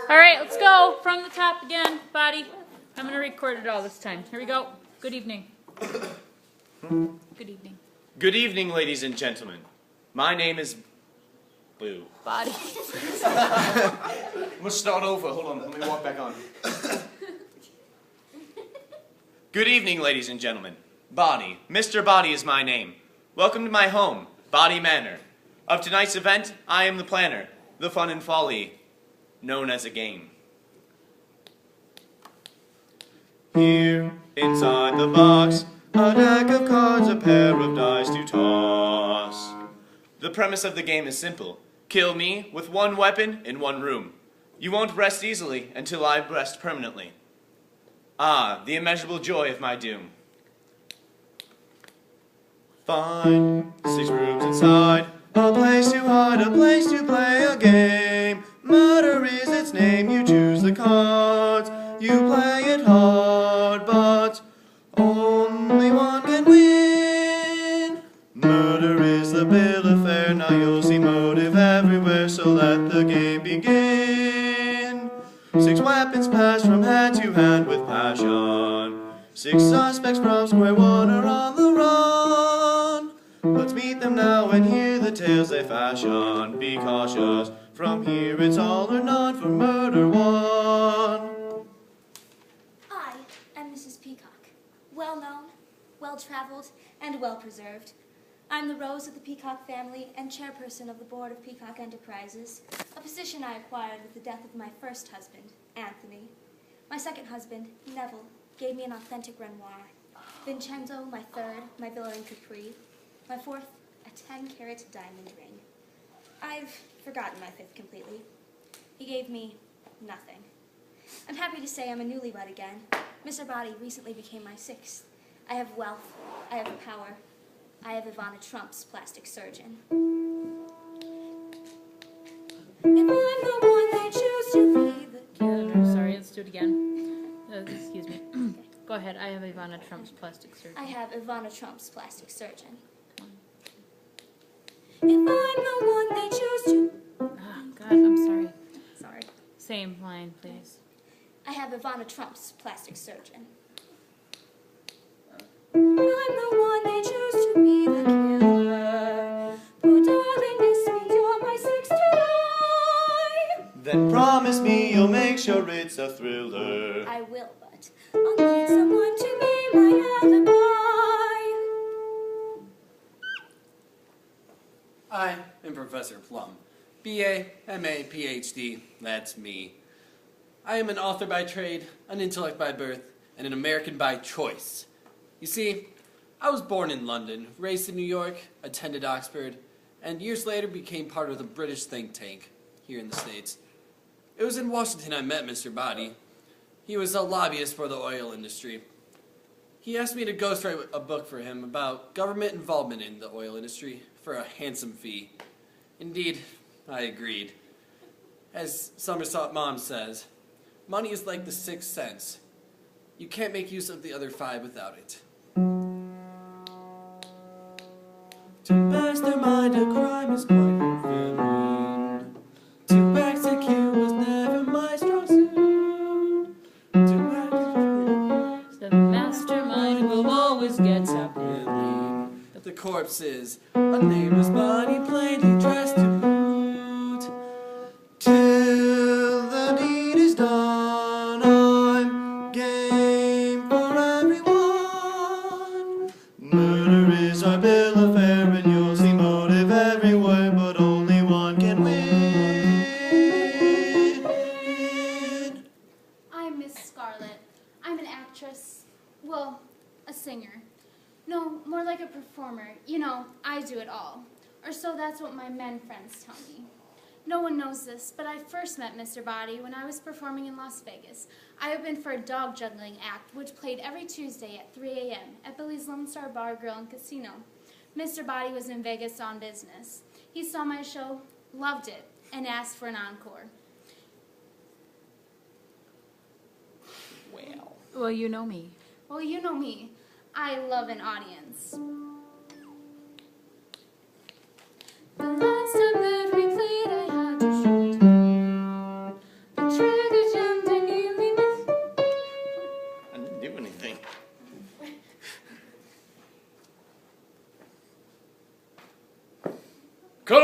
All right, let's go from the top again, body. I'm going to record it all this time. Here we go. Good evening. Good evening. Good evening, ladies and gentlemen. My name is Blue. Body. I'm gonna start over. Hold on, let me walk back on. Good evening, ladies and gentlemen. Body. Mr. Body is my name. Welcome to my home, Body Manor. Of tonight's event, I am the planner, the fun and folly, known as a game. Here, inside the box, a deck of cards, a pair of dice to toss. The premise of the game is simple. Kill me with one weapon in one room. You won't rest easily until I rest permanently. Ah, the immeasurable joy of my doom. Find 6 rooms inside, a place to hide, a place to play a game. Murder is its name, you choose the cards, you play it hard, but only one can win. Murder is the bill of fare, now you'll see motive everywhere, so let the game begin. 6 weapons pass from hand to hand with passion. 6 suspects from square one are on the run. Let's meet them now and hear the tales they fashion. Be cautious, from here it's all or none for murder one. I am Mrs. Peacock, well-known, well-traveled, and well-preserved. I'm the Rose of the Peacock family and chairperson of the board of Peacock Enterprises, a position I acquired with the death of my first husband, Anthony. My second husband, Neville, gave me an authentic Renoir. Vincenzo, my third, my Villa in Capri. My fourth, a 10-carat diamond ring. I've forgotten my fifth completely. He gave me nothing. I'm happy to say I'm a newlywed again. Mr. Body recently became my sixth. I have wealth. I have power. I have Ivana Trump's plastic surgeon. If I'm the one they choose to be the Sorry, let's do it again. Excuse me. Go ahead. I have Ivana Trump's plastic surgeon. I have Ivana Trump's plastic surgeon. If I'm the one they choose to... Oh, God, I'm sorry. Sorry. Same line, please. I have Ivana Trump's plastic surgeon. I'm the one they choose to be the killer. Oh, darling, this means you're my sixth to die. Then promise me you'll make sure it's a thriller. I will, but I'll need someone to be my alibi. I am Professor Plum. B.A., M.A., Ph.D., that's me. I am an author by trade, an intellect by birth, and an American by choice. You see, I was born in London, raised in New York, attended Oxford, and years later became part of the British think tank here in the States. It was in Washington I met Mr. Body. He was a lobbyist for the oil industry. He asked me to ghostwrite a book for him about government involvement in the oil industry for a handsome fee. Indeed, I agreed. As Somersault Maugham says, money is like the sixth sense. You can't make use of the other 5 without it. To mastermind a crime is quite fulfilling. To execute was never my strong suit. The mastermind will always get up early. The corpse is a nameless body plainly dressed to boot. Till the deed is done, I'm game for everyone. Murder is our bill of fare, and you'll see motive everywhere, but only one can win. I'm Miss Scarlett. I'm an actress. Well, a singer. No, more like a performer. You know, I do it all. Or so that's what my men friends tell me. No one knows this, but I first met Mr. Body when I was performing in Las Vegas. I opened for a dog juggling act, which played every Tuesday at 3 a.m. at Billy's Lone Star Bar, Grill, and Casino. Mr. Body was in Vegas on business. He saw my show, loved it, and asked for an encore. Well, you know me. Well, you know me. I love an audience. The last time that we played, I had to shoot. The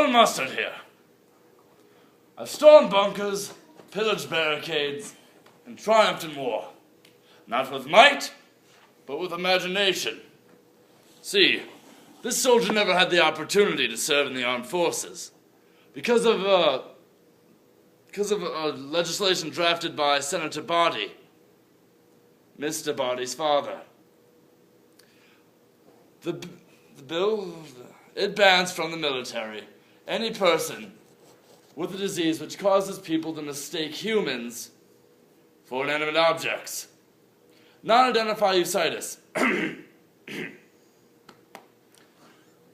mustard here. I've stormed bunkers, pillaged barricades, and triumphed in war. Not with might, but with imagination. See, this soldier never had the opportunity to serve in the armed forces. Because of legislation drafted by Senator Boddy, Mr. Boddy's father. The bill, it bans from the military any person with a disease which causes people to mistake humans for inanimate objects. Non-identify uveitis.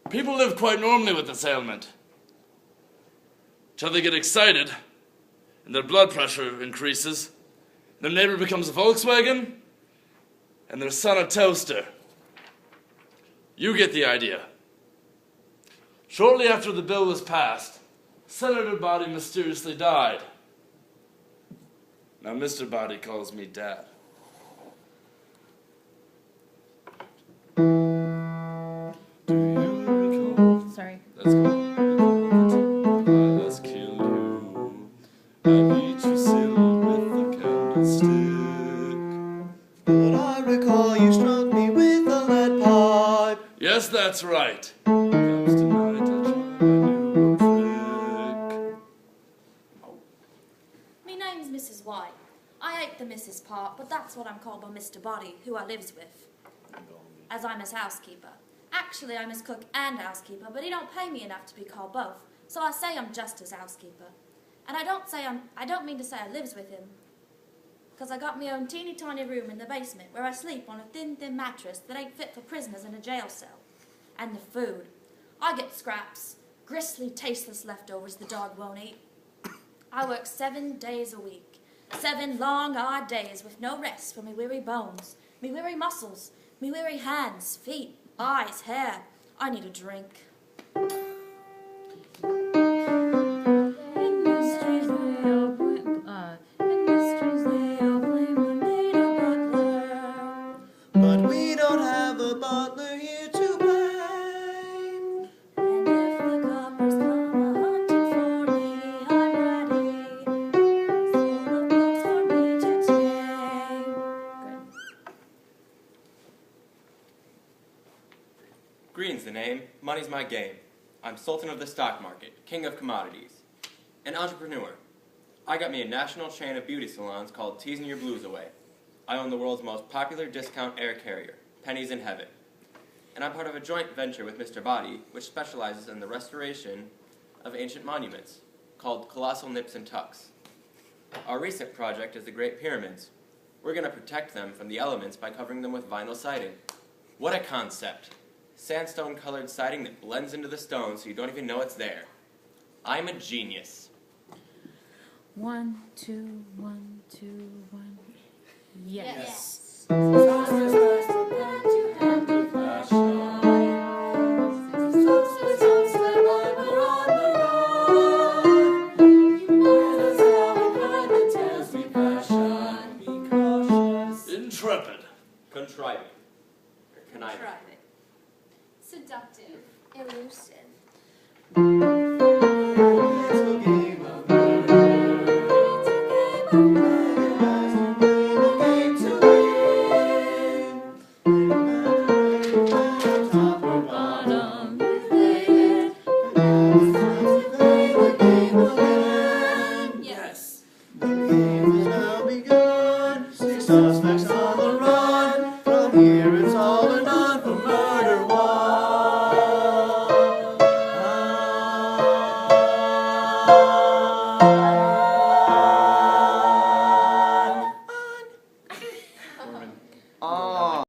People live quite normally with this ailment, till they get excited and their blood pressure increases, their neighbor becomes a Volkswagen, and their son a toaster. You get the idea. Shortly after the bill was passed, Senator Boddy mysteriously died. Now Mr. Boddy calls me Dad. Do you recall? Sorry. Let's go. I just killed you. I beat you silly with a candlestick. But I recall you struck me with a lead pipe. Yes, that's right. Comes tonight, I'll try my new trick. Me name's Mrs. White. I ain't the Mrs. part, but that's what I'm called by Mr. Boddy, who I lives with. As I'm his housekeeper. Actually, I'm his cook and housekeeper, but he don't pay me enough to be called both, so I say I'm just his housekeeper. And I don't mean to say I lives with him, because I got me own teeny tiny room in the basement where I sleep on a thin mattress that ain't fit for prisoners in a jail cell. And the food. I get scraps, gristly, tasteless leftovers the dog won't eat. I work 7 days a week. 7 long, hard days with no rest for me weary bones, me weary muscles, me weary hands, feet, eyes, hair. I need a drink. But we don't have a butler here to blame. And if the coppers come a-hunting for me, I'm ready. Full of books for me to take. Good. Green's the name, money's my game. I'm Sultan of the stock market, king of commodities. An entrepreneur. I got me a national chain of beauty salons called Teasing Your Blues Away. I own the world's most popular discount air carrier, Pennies in Heaven. And I'm part of a joint venture with Mr. Boddy, which specializes in the restoration of ancient monuments, called Colossal Nips and Tucks. Our recent project is the Great Pyramids. We're going to protect them from the elements by covering them with vinyl siding. What a concept! Sandstone-colored siding that blends into the stone so you don't even know it's there. I'm a genius. 1, 2, 1, 2, 1. Yes. Intrepid. Contriving. Or conniving. Seductive. Elusive. The game has now begun. 6 suspects